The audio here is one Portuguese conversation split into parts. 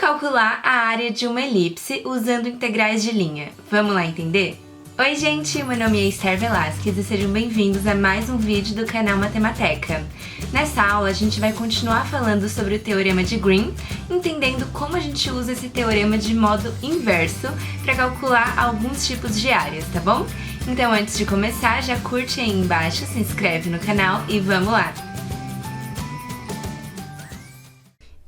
calcular a área de uma elipse usando integrais de linha. Vamos lá entender? Oi gente, meu nome é Esther Velasquez e sejam bem-vindos a mais um vídeo do canal Matemateca. Nessa aula a gente vai continuar falando sobre o Teorema de Green, entendendo como a gente usa esse teorema de modo inverso para calcular alguns tipos de áreas, tá bom? Então antes de começar, já curte aí embaixo, se inscreve no canal e vamos lá!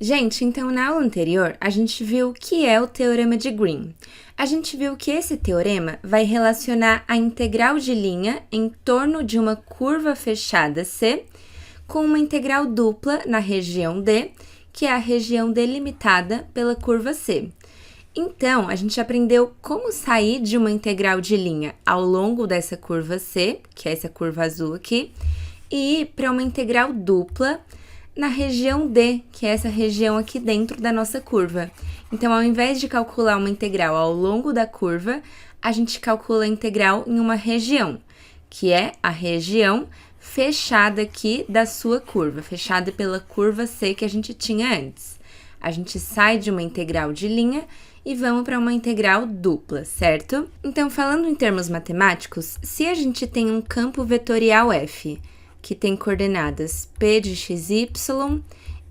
Gente, então na aula anterior a gente viu o que é o Teorema de Green. A gente viu que esse teorema vai relacionar a integral de linha em torno de uma curva fechada C com uma integral dupla na região D, que é a região delimitada pela curva C. Então, a gente aprendeu como sair de uma integral de linha ao longo dessa curva C, que é essa curva azul aqui, e ir para uma integral dupla na região D, que é essa região aqui dentro da nossa curva. Então, ao invés de calcular uma integral ao longo da curva, a gente calcula a integral em uma região, que é a região fechada aqui da sua curva, fechada pela curva C que a gente tinha antes. A gente sai de uma integral de linha e vamos para uma integral dupla, certo? Então, falando em termos matemáticos, se a gente tem um campo vetorial F, que tem coordenadas P de xy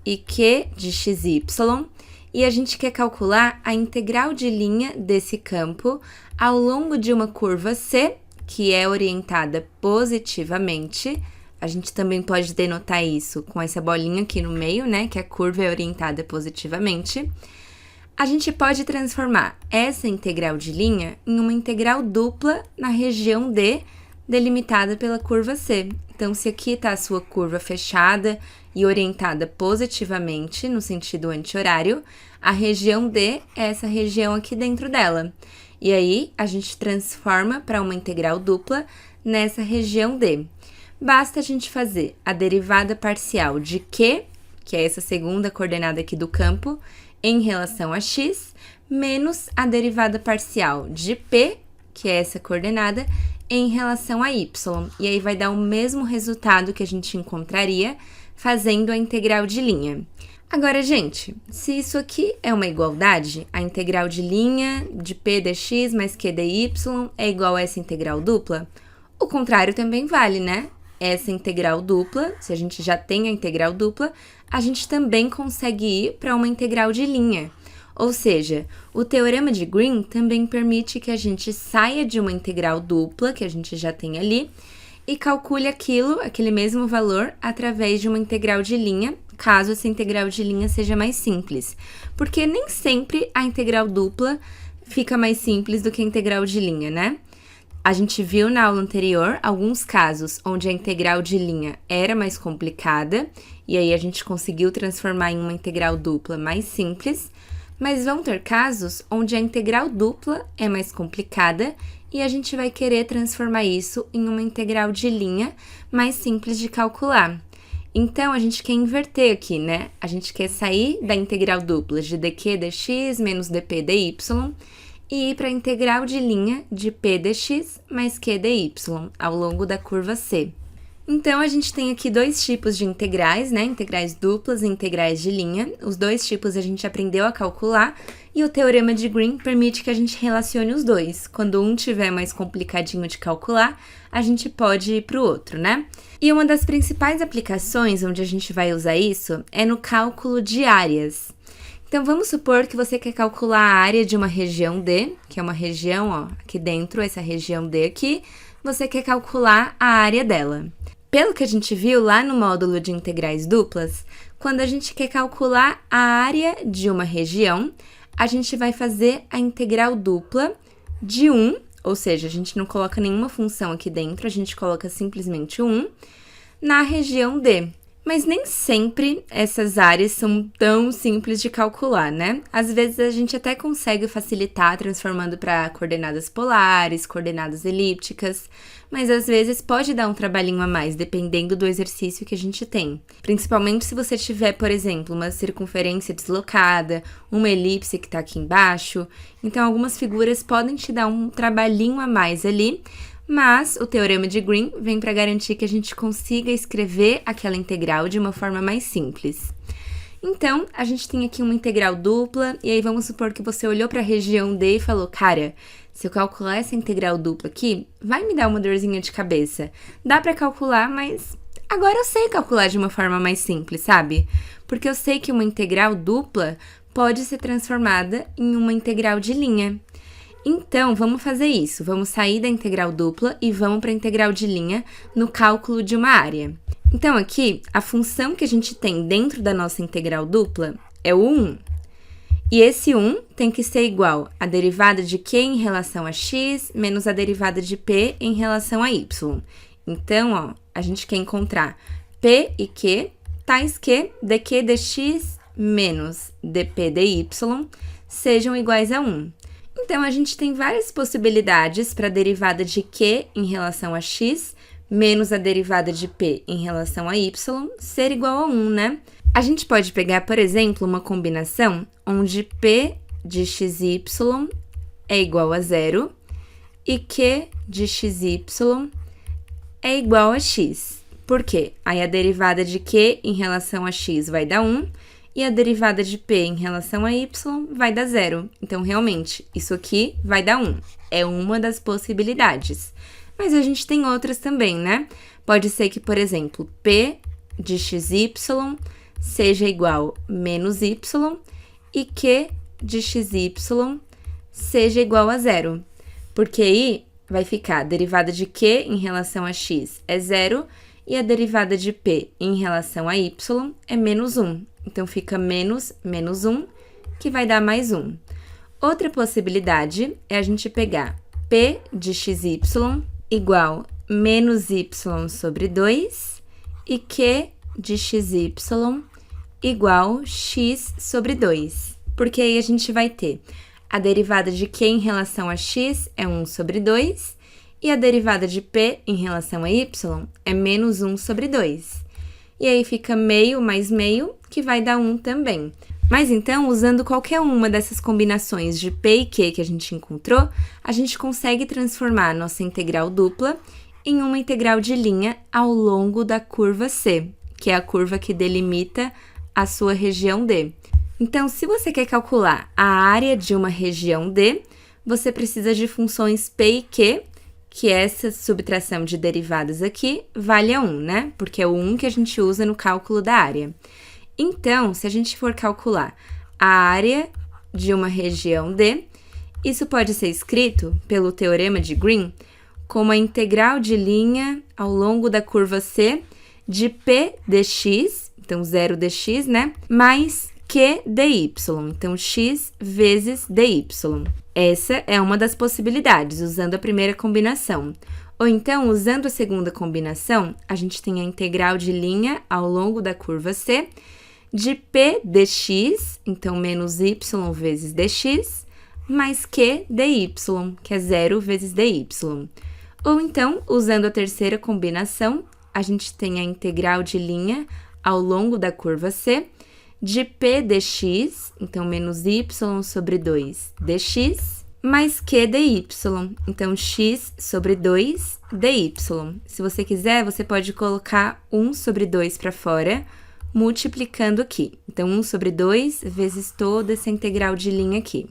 e Q de xy, e a gente quer calcular a integral de linha desse campo ao longo de uma curva C, que é orientada positivamente. A gente também pode denotar isso com essa bolinha aqui no meio, né, que a curva é orientada positivamente. A gente pode transformar essa integral de linha em uma integral dupla na região D, delimitada pela curva C. Então, se aqui está a sua curva fechada e orientada positivamente, no sentido anti-horário, a região D é essa região aqui dentro dela. E aí, a gente transforma para uma integral dupla nessa região D. Basta a gente fazer a derivada parcial de Q, que é essa segunda coordenada aqui do campo, em relação a x, menos a derivada parcial de P, que é essa coordenada, em relação a y. E aí vai dar o mesmo resultado que a gente encontraria fazendo a integral de linha. Agora, gente, se isso aqui é uma igualdade, a integral de linha de P dx mais Q dy é igual a essa integral dupla, o contrário também vale, né? Essa integral dupla, se a gente já tem a integral dupla, a gente também consegue ir para uma integral de linha. Ou seja, o Teorema de Green também permite que a gente saia de uma integral dupla, que a gente já tem ali, e calcule aquele mesmo valor, através de uma integral de linha, caso essa integral de linha seja mais simples. Porque nem sempre a integral dupla fica mais simples do que a integral de linha, né? A gente viu na aula anterior alguns casos onde a integral de linha era mais complicada, e aí a gente conseguiu transformar em uma integral dupla mais simples, mas vão ter casos onde a integral dupla é mais complicada e a gente vai querer transformar isso em uma integral de linha mais simples de calcular. Então, a gente quer inverter aqui, né? A gente quer sair da integral dupla de dq dx menos dp dy e ir para a integral de linha de p dx mais q dy ao longo da curva C. Então, a gente tem aqui dois tipos de integrais, né? Integrais duplas e integrais de linha. Os dois tipos a gente aprendeu a calcular e o Teorema de Green permite que a gente relacione os dois. Quando um tiver mais complicadinho de calcular, a gente pode ir para o outro, né? E uma das principais aplicações onde a gente vai usar isso é no cálculo de áreas. Então, vamos supor que você quer calcular a área de uma região D, que é uma região, ó, aqui dentro, essa região D aqui, você quer calcular a área dela. Pelo que a gente viu lá no módulo de integrais duplas, quando a gente quer calcular a área de uma região, a gente vai fazer a integral dupla de 1, ou seja, a gente não coloca nenhuma função aqui dentro, a gente coloca simplesmente 1, na região D. Mas nem sempre essas áreas são tão simples de calcular, né? Às vezes a gente até consegue facilitar transformando para coordenadas polares, coordenadas elípticas, mas às vezes pode dar um trabalhinho a mais, dependendo do exercício que a gente tem. Principalmente se você tiver, por exemplo, uma circunferência deslocada, uma elipse que está aqui embaixo. Então, algumas figuras podem te dar um trabalhinho a mais ali, mas o Teorema de Green vem para garantir que a gente consiga escrever aquela integral de uma forma mais simples. Então, a gente tem aqui uma integral dupla, e aí vamos supor que você olhou para a região D e falou, cara, se eu calcular essa integral dupla aqui, vai me dar uma dorzinha de cabeça. Dá para calcular, mas agora eu sei calcular de uma forma mais simples, sabe? Porque eu sei que uma integral dupla pode ser transformada em uma integral de linha. Então, vamos fazer isso. Vamos sair da integral dupla e vamos para a integral de linha no cálculo de uma área. Então, aqui, a função que a gente tem dentro da nossa integral dupla é o 1. E esse 1 tem que ser igual à derivada de q em relação a x menos a derivada de p em relação a y. Então, ó, a gente quer encontrar p e q tais que dq dx menos dp dy sejam iguais a 1. Então, a gente tem várias possibilidades para a derivada de q em relação a x menos a derivada de p em relação a y ser igual a 1, né? A gente pode pegar, por exemplo, uma combinação onde p de xy é igual a 0 e q de xy é igual a x. Por quê? Aí a derivada de q em relação a x vai dar 1 e a derivada de p em relação a y vai dar 0. Então, realmente, isso aqui vai dar 1. É uma das possibilidades. Mas a gente tem outras também, né? Pode ser que, por exemplo, p de xy seja igual a menos y e q de xy seja igual a 0. Porque aí vai ficar a derivada de q em relação a x é 0 e a derivada de p em relação a y é menos 1. Então, fica menos 1, que vai dar mais 1. Outra possibilidade é a gente pegar p de xy igual menos y sobre 2 e q de xy igual x sobre 2. Porque aí a gente vai ter a derivada de q em relação a x é 1 sobre 2 e a derivada de p em relação a y é menos 1 sobre 2. E aí fica meio mais meio, que vai dar 1 também. Mas então, usando qualquer uma dessas combinações de p e q que a gente encontrou, a gente consegue transformar a nossa integral dupla em uma integral de linha ao longo da curva C, que é a curva que delimita a sua região D. Então, se você quer calcular a área de uma região D, você precisa de funções p e q, que essa subtração de derivadas aqui vale a 1, né? Porque é o 1 que a gente usa no cálculo da área. Então, se a gente for calcular a área de uma região D, isso pode ser escrito pelo teorema de Green como a integral de linha ao longo da curva C de p dx, então 0 dx, né? Mais q dy, então x vezes dy. Essa é uma das possibilidades, usando a primeira combinação. Ou então, usando a segunda combinação, a gente tem a integral de linha ao longo da curva C de p dx, então menos y vezes dx, mais q dy, que é 0 vezes dy. Ou então, usando a terceira combinação, a gente tem a integral de linha ao longo da curva C de p dx, então menos y sobre 2 dx, mais q dy, então x sobre 2 dy. Se você quiser, você pode colocar 1 sobre 2 para fora, multiplicando aqui. Então, 1 sobre 2 vezes toda essa integral de linha aqui.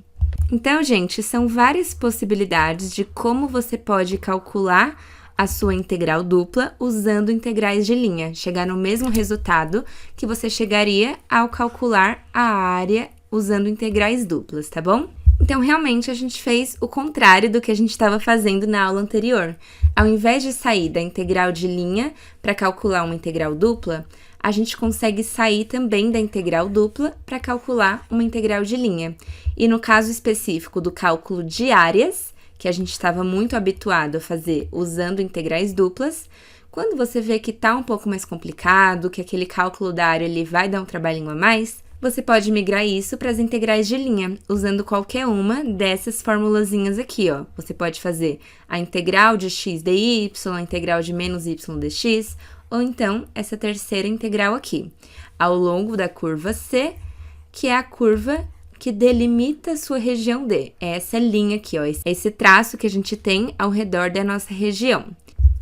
Então, gente, são várias possibilidades de como você pode calcular a sua integral dupla usando integrais de linha, chegar no mesmo resultado que você chegaria ao calcular a área usando integrais duplas, tá bom? Então, realmente, a gente fez o contrário do que a gente estava fazendo na aula anterior. Ao invés de sair da integral de linha para calcular uma integral dupla, a gente consegue sair também da integral dupla para calcular uma integral de linha. E no caso específico do cálculo de áreas, que a gente estava muito habituado a fazer usando integrais duplas, quando você vê que está um pouco mais complicado, que aquele cálculo da área ele vai dar um trabalhinho a mais, você pode migrar isso para as integrais de linha, usando qualquer uma dessas formulazinhas aqui, ó. Você pode fazer a integral de x dy, a integral de menos y dx, ou então essa terceira integral aqui, ao longo da curva C, que é a curva que delimita a sua região D. É essa linha aqui, ó, esse traço que a gente tem ao redor da nossa região.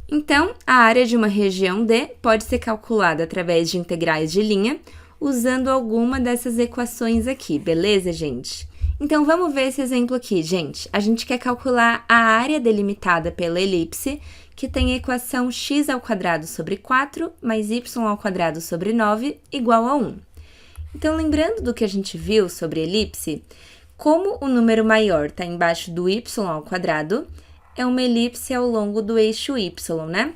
Então, a área de uma região D pode ser calculada através de integrais de linha, usando alguma dessas equações aqui, beleza, gente? Então, vamos ver esse exemplo aqui, gente. A gente quer calcular a área delimitada pela elipse, que tem a equação x² sobre 4 mais y² sobre 9 igual a 1. Então, lembrando do que a gente viu sobre elipse, como o número maior está embaixo do y², é uma elipse ao longo do eixo y, né?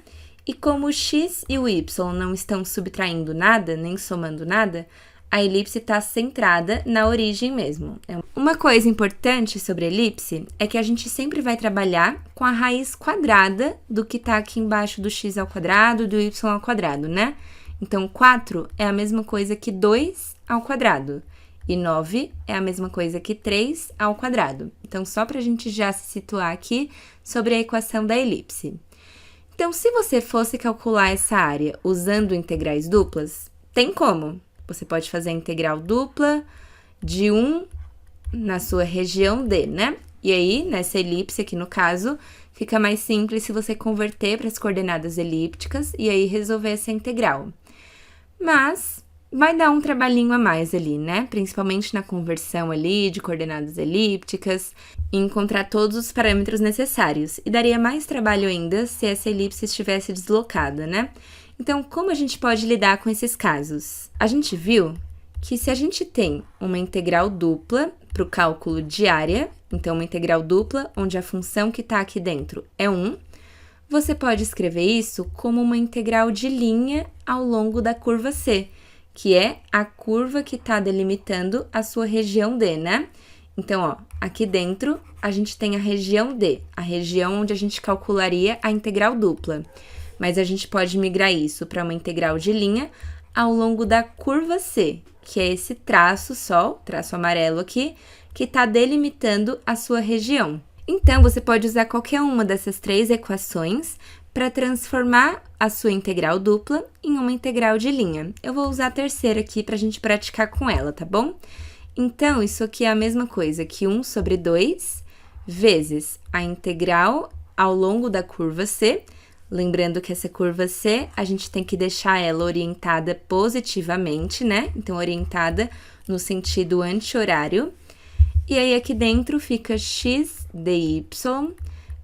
E como o x e o y não estão subtraindo nada, nem somando nada, a elipse está centrada na origem mesmo. Uma coisa importante sobre a elipse é que a gente sempre vai trabalhar com a raiz quadrada do que está aqui embaixo do x² e do y², né? Então, 4 é a mesma coisa que 2² e 9 é a mesma coisa que 3². Então, só para a gente já se situar aqui sobre a equação da elipse. Então, se você fosse calcular essa área usando integrais duplas, tem como? Você pode fazer a integral dupla de 1 na sua região D, né? E aí, nessa elipse aqui no caso, fica mais simples se você converter para as coordenadas elípticas e aí resolver essa integral. Mas vai dar um trabalhinho a mais ali, né? Principalmente na conversão ali de coordenadas elípticas e encontrar todos os parâmetros necessários. E daria mais trabalho ainda se essa elipse estivesse deslocada, né? Então, como a gente pode lidar com esses casos? A gente viu que se a gente tem uma integral dupla para o cálculo de área, então uma integral dupla onde a função que está aqui dentro é 1, você pode escrever isso como uma integral de linha ao longo da curva C, que é a curva que está delimitando a sua região D, né? Então, ó, aqui dentro a gente tem a região D, a região onde a gente calcularia a integral dupla. Mas a gente pode migrar isso para uma integral de linha ao longo da curva C, que é esse traço só, traço amarelo aqui, que está delimitando a sua região. Então, você pode usar qualquer uma dessas três equações para transformar a sua integral dupla em uma integral de linha. Eu vou usar a terceira aqui para a gente praticar com ela, tá bom? Então, isso aqui é a mesma coisa que 1 sobre 2 vezes a integral ao longo da curva C. Lembrando que essa curva C, a gente tem que deixar ela orientada positivamente, né? Então, orientada no sentido anti-horário. E aí, aqui dentro fica x dy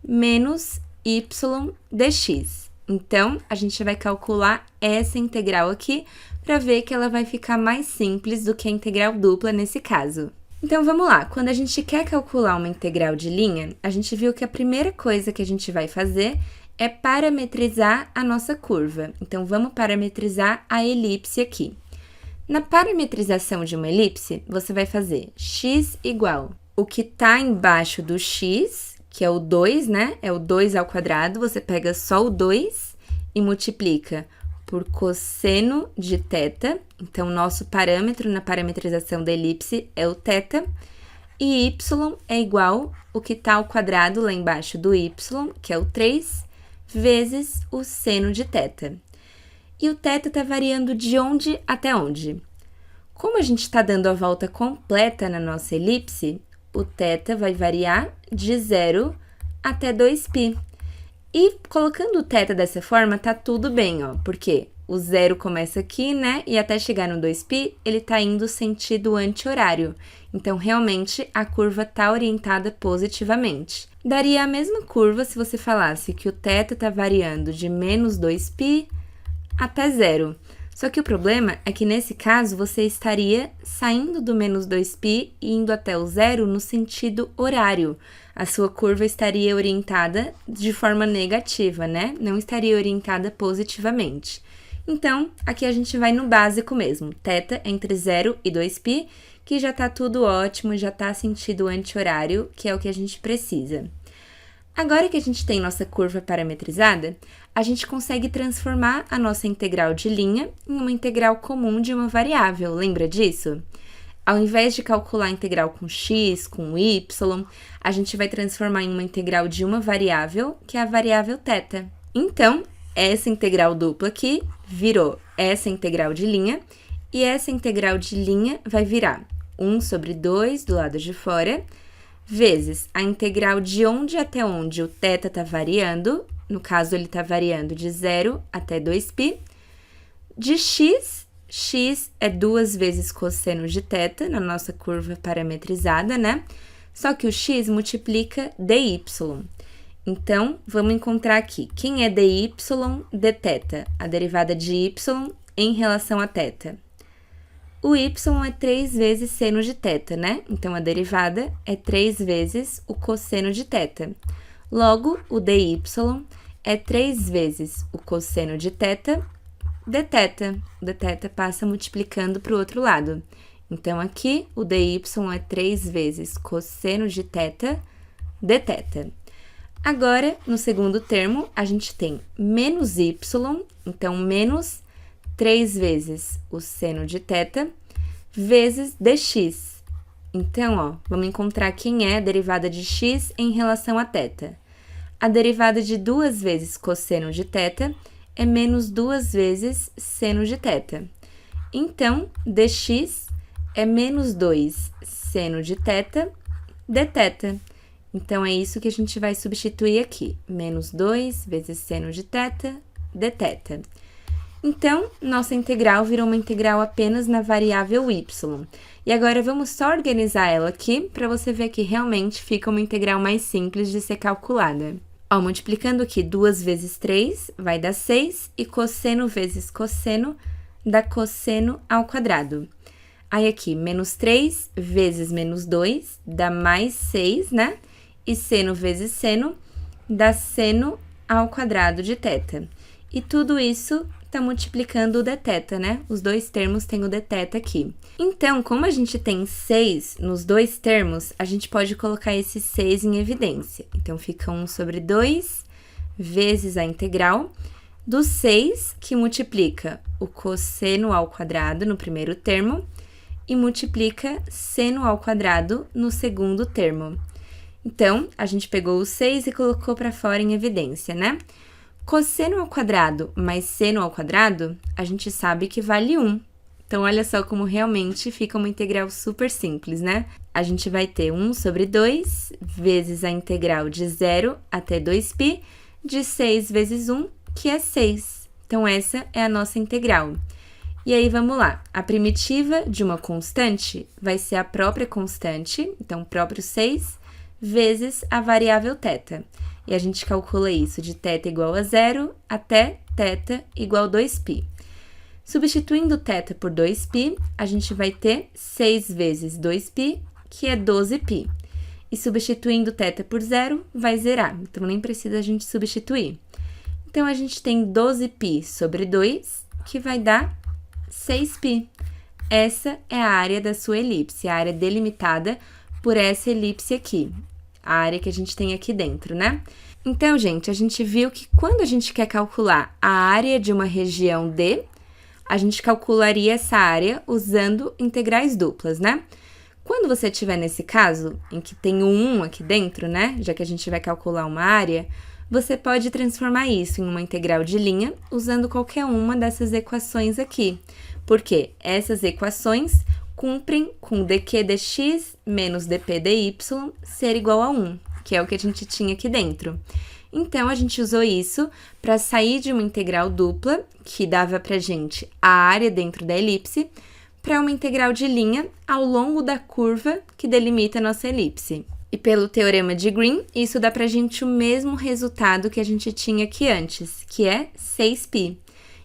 menos y dx. Então, a gente vai calcular essa integral aqui para ver que ela vai ficar mais simples do que a integral dupla nesse caso. Então, vamos lá. Quando a gente quer calcular uma integral de linha, a gente viu que a primeira coisa que a gente vai fazer é parametrizar a nossa curva. Então, vamos parametrizar a elipse aqui. Na parametrização de uma elipse, você vai fazer x igual o que está embaixo do x, que é o 2, né? É o 2², você pega só o 2 e multiplica por cosseno de θ. Então, nosso parâmetro na parametrização da elipse é o θ. E y é igual o que está ao quadrado lá embaixo do y, que é o 3, vezes o seno de θ. E o θ está variando de onde até onde? Como a gente está dando a volta completa na nossa elipse, o θ vai variar de 0 até 2π. E colocando o θ dessa forma, tá tudo bem, ó, porque o 0 começa aqui, né, e até chegar no 2π, ele tá indo sentido anti-horário. Então, realmente, a curva tá orientada positivamente. Daria a mesma curva se você falasse que o θ tá variando de menos 2π até 0. Só que o problema é que, nesse caso, você estaria saindo do menos 2π e indo até o 0 no sentido horário. A sua curva estaria orientada de forma negativa, né? Não estaria orientada positivamente. Então, aqui a gente vai no básico mesmo, θ entre 0 e 2π, que já tá tudo ótimo, já tá sentido anti-horário, que é o que a gente precisa. Agora que a gente tem nossa curva parametrizada, a gente consegue transformar a nossa integral de linha em uma integral comum de uma variável, lembra disso? Ao invés de calcular a integral com x, com y, a gente vai transformar em uma integral de uma variável, que é a variável θ. Então, essa integral dupla aqui virou essa integral de linha, e essa integral de linha vai virar 1 sobre 2 do lado de fora, vezes a integral de onde até onde o θ está variando, no caso ele está variando de 0 até 2π, de x x é 2 vezes cosseno de θ na nossa curva parametrizada, né? Só que o x multiplica dy. Então, vamos encontrar aqui quem é dy dθ, a derivada de y em relação a θ. O y é 3 vezes seno de θ, né? Então, a derivada é 3 vezes o cosseno de θ. Logo, o dy é 3 vezes o cosseno de θ dθ. O dθ passa multiplicando para o outro lado. Então, aqui, o dy é 3 vezes cosseno de θ dθ. Agora, no segundo termo, a gente tem menos y, então, menos 3 vezes o seno de θ vezes dx. Então, ó, vamos encontrar quem é a derivada de x em relação a θ. A derivada de 2 vezes cosseno de θ é menos 2 vezes seno de θ. Então, dx é menos 2 seno de θ dθ. Então, é isso que a gente vai substituir aqui. Menos 2 vezes seno de θ dθ. Então, nossa integral virou uma integral apenas na variável y. E agora, vamos só organizar ela aqui, para você ver que realmente fica uma integral mais simples de ser calculada. Ó, multiplicando aqui 2 vezes 3, vai dar 6, e cosseno vezes cosseno dá cosseno ao quadrado. Aí, aqui, menos 3 vezes menos 2 dá mais 6, né? E seno vezes seno dá seno ao quadrado de θ. E tudo isso está multiplicando o dθ, né? Os dois termos têm o dθ aqui. Então, como a gente tem 6 nos dois termos, a gente pode colocar esse 6 em evidência. Então, fica 1 sobre 2 vezes a integral do 6, que multiplica o cosseno ao quadrado no primeiro termo e multiplica seno ao quadrado no segundo termo. Então, a gente pegou o 6 e colocou para fora em evidência, né? Cosseno ao quadrado mais seno ao quadrado, a gente sabe que vale 1. Então, olha só como realmente fica uma integral super simples, né? A gente vai ter 1 sobre 2 vezes a integral de 0 até 2π de 6 vezes 1, que é 6. Então, essa é a nossa integral. E aí, vamos lá. A primitiva de uma constante vai ser a própria constante, então, o próprio 6, vezes a variável θ. E a gente calcula isso de θ igual a 0 até θ igual a 2π. Substituindo θ por 2π, a gente vai ter 6 vezes 2π, que é 12π. E substituindo θ por 0, vai zerar. Então, nem precisa a gente substituir. Então, a gente tem 12π sobre 2, que vai dar 6π. Essa é a área da sua elipse, a área delimitada por essa elipse aqui. A área que a gente tem aqui dentro, né? Então, gente, a gente viu que quando a gente quer calcular a área de uma região D, a gente calcularia essa área usando integrais duplas, né? Quando você estiver nesse caso, em que tem um 1 aqui dentro, né? Já que a gente vai calcular uma área, você pode transformar isso em uma integral de linha usando qualquer uma dessas equações aqui. Porque essas equações cumprem com dq dx menos dp dy ser igual a 1, que é o que a gente tinha aqui dentro. Então, a gente usou isso para sair de uma integral dupla, que dava pra gente a área dentro da elipse, para uma integral de linha ao longo da curva que delimita a nossa elipse. E pelo teorema de Green, isso dá pra gente o mesmo resultado que a gente tinha aqui antes, que é 6π.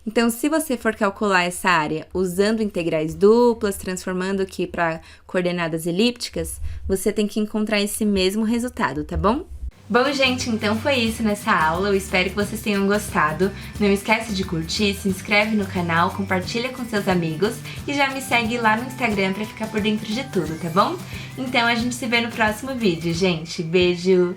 Então, se você for calcular essa área usando integrais duplas, transformando aqui para coordenadas elípticas, você tem que encontrar esse mesmo resultado, tá bom? Bom, gente, então foi isso nessa aula, eu espero que vocês tenham gostado. Não esquece de curtir, se inscreve no canal, compartilha com seus amigos e já me segue lá no Instagram para ficar por dentro de tudo, tá bom? Então a gente se vê no próximo vídeo, gente. Beijo!